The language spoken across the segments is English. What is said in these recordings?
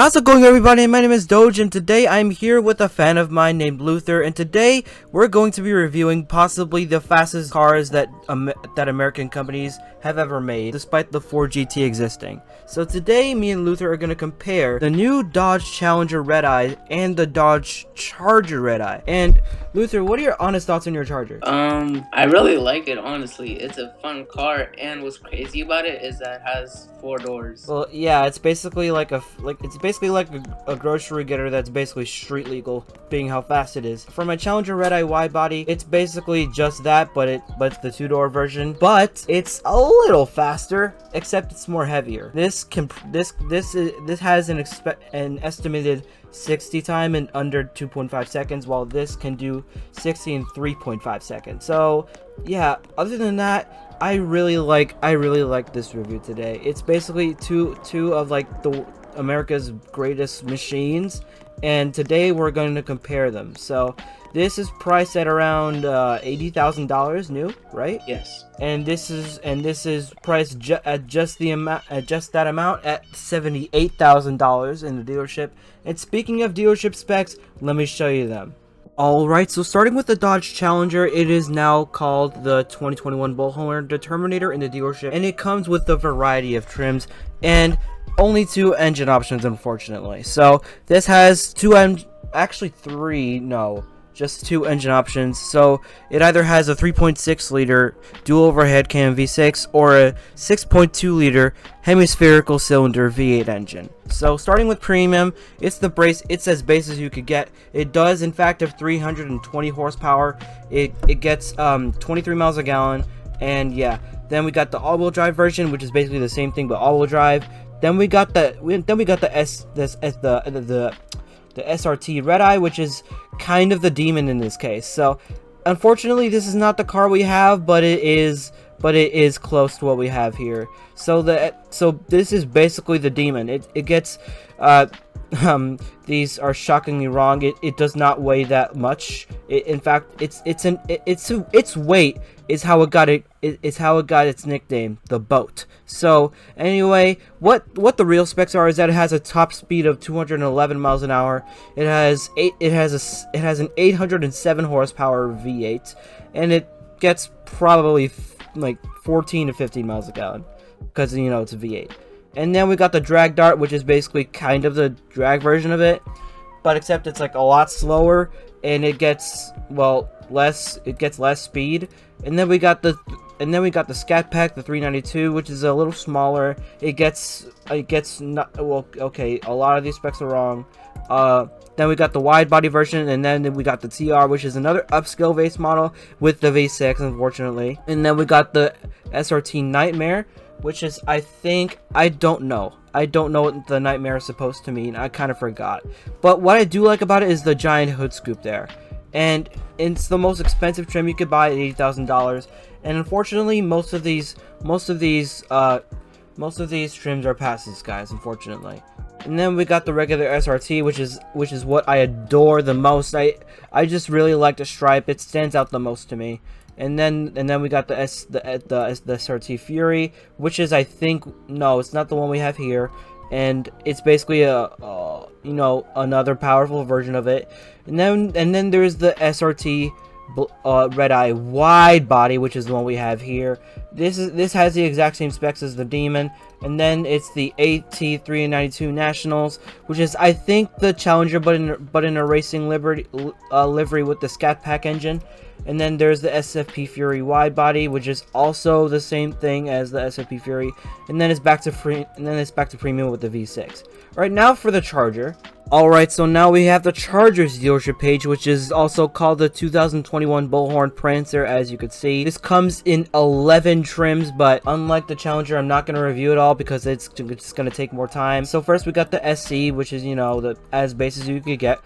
How's it going, everybody? My name is Doge, and today I'm here with a fan of mine named Luther, and today we're going to be reviewing possibly the fastest cars that American companies have ever made, despite the Ford GT existing. So today, me and Luther are going to compare the new Dodge Challenger Red-Eye and the Dodge Charger Red-Eye. And Luther, what are your honest thoughts on your Charger? I really like it, honestly. It's a fun car, and what's crazy about it is that it has 4 doors. Well, yeah, it's basically like a grocery getter that's basically street legal, being how fast it is. For my Challenger Red-Eye wide body, it's basically just that, but it's the 2-door version. But it's a little faster, except it's more heavier. This has an estimated 60 time in under 2.5 seconds, while this can do 60 in 3.5 seconds. So yeah, other than that, I really like this review today. It's basically two of like the America's greatest machines, and today we're going to compare them. So this is priced at around $80,000 new, right? Yes. And this is priced at just that amount at $78,000 in the dealership. And speaking of dealership specs, let me show you them. Alright, so starting with the Dodge Challenger, it is now called the 2021 Bullhorn Determinator in the dealership, and it comes with a variety of trims and only 2 engine options, unfortunately. So this has just 2 engine options. So it either has a 3.6 liter dual overhead cam V6 or a 6.2 liter hemispherical cylinder V8 engine. So starting with premium, it's as base as you could get. It does in fact have 320 horsepower. It gets 23 miles a gallon, and yeah. Then we got the all-wheel drive version, which is basically the same thing but all-wheel drive. Then we got the SRT Red-Eye, which is kind of the demon in this case. So unfortunately, this is not the car we have, but it is close to what we have here. So this is basically the demon. It gets these are shockingly wrong. It does not weigh that much. In fact, its weight is how it got its nickname, the boat. So anyway, what the real specs are is that it has a top speed of 211 miles an hour. It has an 807 horsepower V8, and it gets probably like 14 to 15 miles a gallon, because it's a V8. And then we got the drag dart, which is basically kind of the drag version of it, but except it's like a lot slower, and it gets less speed. And then we got the Scat Pack, the 392, which is a little smaller. It gets not, well, okay, a lot of these specs are wrong. Then we got the wide body version, and then we got the TR, which is another upscale base model with the V6, unfortunately. And then we got the SRT Nightmare, which is, I don't know what the Nightmare is supposed to mean. I kind of forgot. But what I do like about it is the giant hood scoop there. And it's the most expensive trim you could buy at $80,000. And unfortunately, most of these trims are passes, guys, unfortunately. And then we got the regular SRT, which is what I adore the most. I just really like the stripe. It stands out the most to me. And then we got the SRT Fury, which is, I think, no, it's not the one we have here, and it's basically another powerful version of it. And then there's the SRT Red-Eye wide body, which is the one we have here. This has the exact same specs as the Demon. And then it's the AT392 Nationals, which is, I think, the Challenger, but in a racing livery with the Scat Pack engine. And then there's the SFP Fury wide body, which is also the same thing as the SFP Fury. And then it's back to premium with the V6. Alright, now for the Charger. Alright, so now we have the Charger's dealership page, which is also called the 2021 Bullhorn Prancer, as you could see. This comes in 11 trims, but unlike the Challenger, I'm not going to review it all because it's going to take more time. So first we got the SC, which is, the as base as you could get.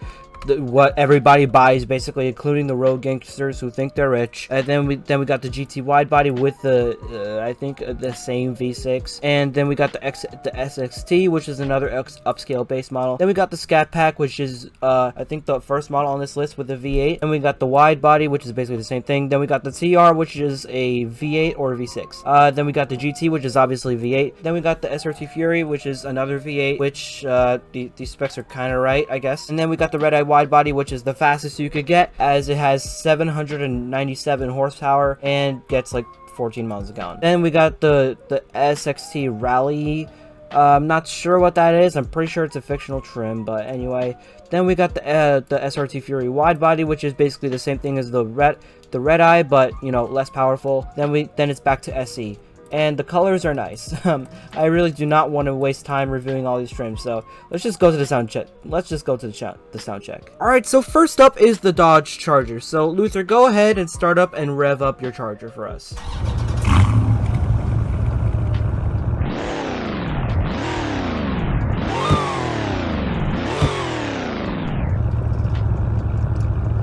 what everybody buys basically, including the road gangsters who think they're rich. And then we got the GT wide body with the I think the same V6, and then we got the SXT, which is another upscale base model. Then we got the Scat Pack, which is I think the first model on this list with the V8, and we got the wide body, which is basically the same thing. Then we got the TR, which is a V8 or a V6. Then we got the GT, which is obviously V8. Then we got the SRT Fury, which is another V8, which these specs are kind of right, I guess. And then we got the Red Eye wide body, which is the fastest you could get, as it has 797 horsepower and gets like 14 miles a gallon. Then we got the SXT Rally. I'm not sure what that is. I'm pretty sure it's a fictional trim, but anyway. Then we got the SRT Fury wide body, which is basically the same thing as the Red Eye, but you know, less powerful. Then it's back to SE. And the colors are nice. I really do not want to waste time reviewing all these trims, so let's just go to the sound check. Let's just go to the sound check. Alright, so first up is the Dodge Charger. So Luther, go ahead and start up and rev up your Charger for us.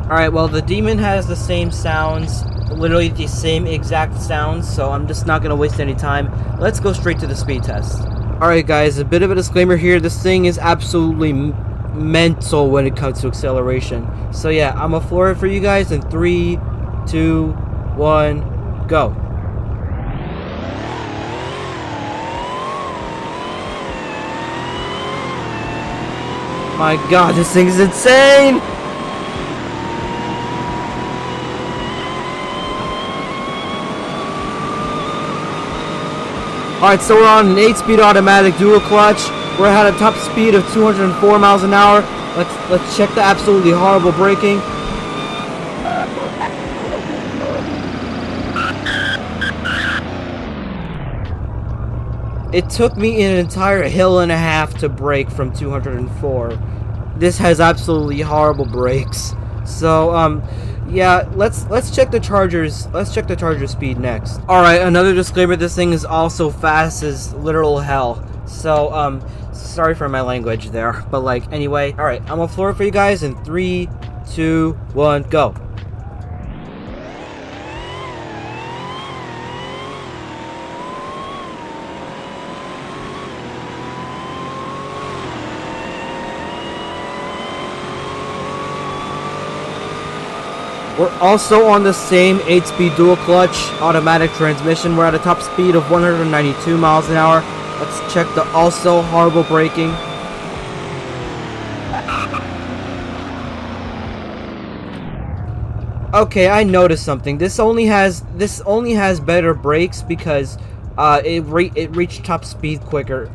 Alright, well, the Demon has the same sounds, literally the same exact sounds, so I'm just not going to waste any time. Let's go straight to the speed test. Alright guys, a bit of a disclaimer here. This thing is absolutely mental when it comes to acceleration. So yeah, I'm gonna floor it for you guys in 3, 2, 1, go. My god, this thing is insane! Alright, so we're on an 8-speed automatic dual clutch. We're at a top speed of 204 miles an hour. Let's check the absolutely horrible braking. It took me an entire hill and a half to brake from 204. This has absolutely horrible brakes. So, yeah, let's check the Charger's speed next. Alright, another disclaimer, this thing is also fast as literal hell. So, sorry for my language there. But like, anyway, alright, I'm gonna floor it for you guys in 3, 2, 1, go. We're also on the same 8-speed dual clutch automatic transmission. We're at a top speed of 192 miles an hour. Let's check the also horrible braking. Okay, I noticed something. This only has better brakes because it reached top speed quicker,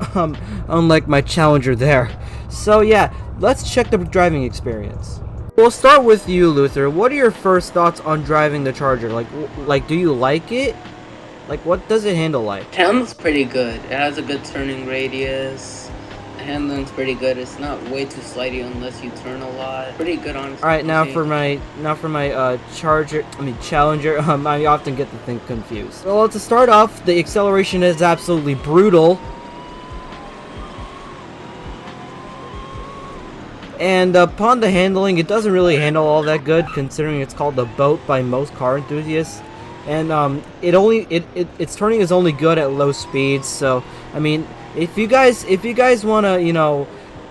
unlike my Challenger there. So yeah, let's check the driving experience. We'll start with you, Luther. What are your first thoughts on driving the Charger? Like, do you like it? Like, what does it handle like? It handles pretty good. It has a good turning radius. The handling's pretty good. It's not way too slidey unless you turn a lot. Pretty good, honestly. All right, now for my Challenger. I often get the thing confused. Well, to start off, the acceleration is absolutely brutal. And upon the handling, it doesn't really handle all that good, considering it's called the boat by most car enthusiasts. And its turning is only good at low speeds. So I mean, if you guys wanna,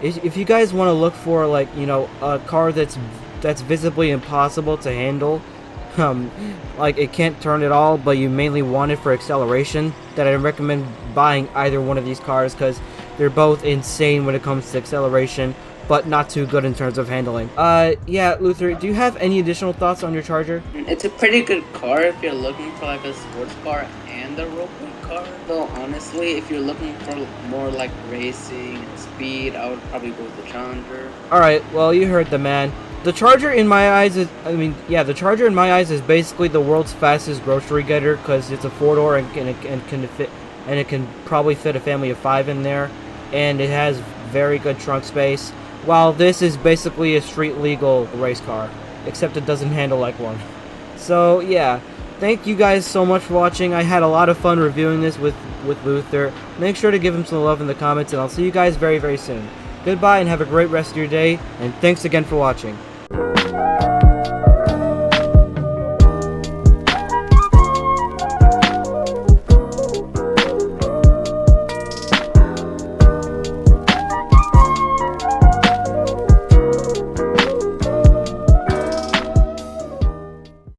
if you guys wanna look for, like, a car that's visibly impossible to handle, like it can't turn at all, but you mainly want it for acceleration, then I recommend buying either one of these cars, because they're both insane when it comes to acceleration, but not too good in terms of handling. Yeah, Luther, do you have any additional thoughts on your Charger? It's a pretty good car if you're looking for like a sports car and a roadway car. Though honestly, if you're looking for more like racing and speed, I would probably go with the Challenger. Alright, well, you heard the man. The Charger in my eyes is, the Charger in my eyes is basically the world's fastest grocery getter, because it's a 4-door and it can probably fit a family of 5 in there, and it has very good trunk space. While this is basically a street legal race car, except it doesn't handle like one. So yeah, thank you guys so much for watching. I had a lot of fun reviewing this with Luther. Make sure to give him some love in the comments, and I'll see you guys very, very soon. Goodbye and have a great rest of your day, and thanks again for watching.